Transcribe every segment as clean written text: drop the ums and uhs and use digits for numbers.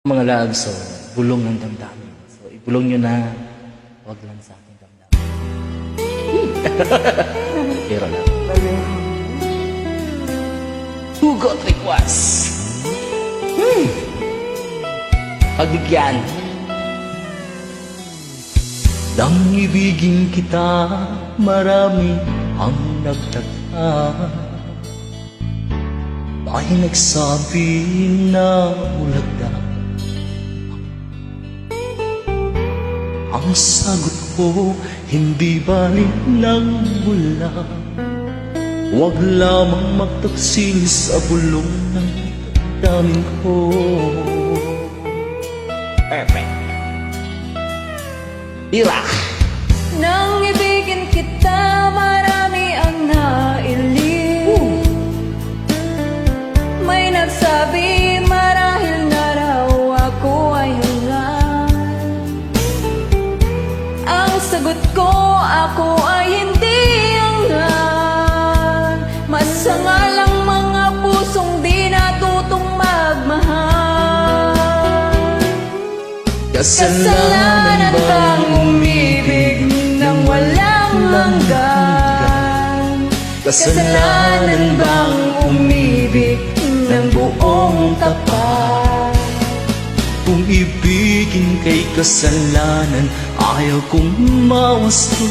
Mga love, so bulong ng damdamin. So ibulong nyo na, wag lang sa akin damdamin. Pero lang. Hugot request. Pagbigyan. Nang ibigin kita, marami ang nagtaka. May nagsabi na ulagda. Ang sagot ko, hindi balik ng bula. Huwag lamang magtaksil sa bulong ng damdamin ko. Perfect. Tira! Nang ibigin kita, marami ang nailing. May nagsabi, marahil na raw ako ay hanggan. Ang sagot ko, ako ay hindi hanggan. Masama lang mga pusong di natutong magmahal. Kasalanan bang umibig nang walang hanggan? Kasalanan bang umibig ng buong tapat? Kung ibigin kay kasalanan, ayaw kong mawasto.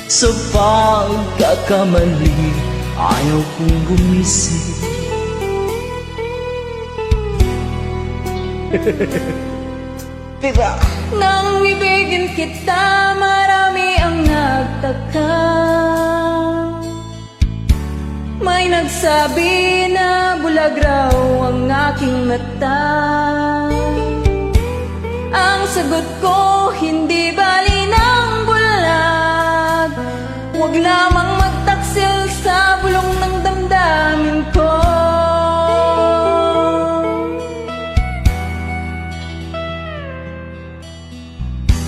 Sa pagkakamali, ayaw kong gumising. Tira! Nang ibigin kita, marami ang nagtaka. May nagsabi na bulag raw ang aking mata. Ang sagot ko, hindi bali ng bulag. Huwag lamang magtaksil sa bulong ng damdamin ko.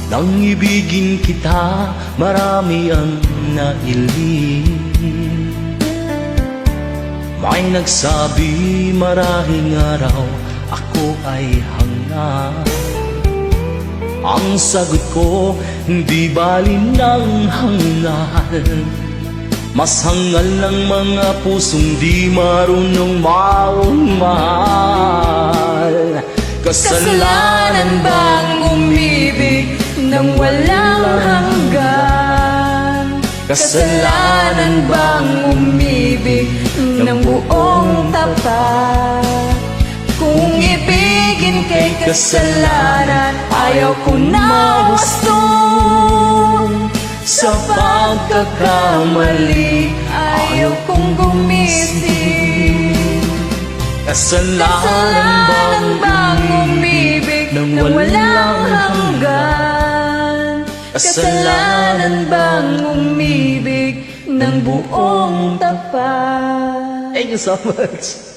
Nang ibigin kita, marami ang nailing. May nagsabi, marahing araw ako ay hanga. Ang sagot ko, hindi bali ng hangal. Mas hangal ng mga pusong di marunong mahal. Kasalanan bang umibig nang walang hanggan? Kasalanan bang umibig ng buong tapat? Kung ibigin kay kasalanan, ayaw ko na gusto. Sa pagkakamali, ayaw kong gumising. Kasalanan bang umibig nang walang hanggan? Kasalanan bang umibig ng buong tapat? Thank you so much.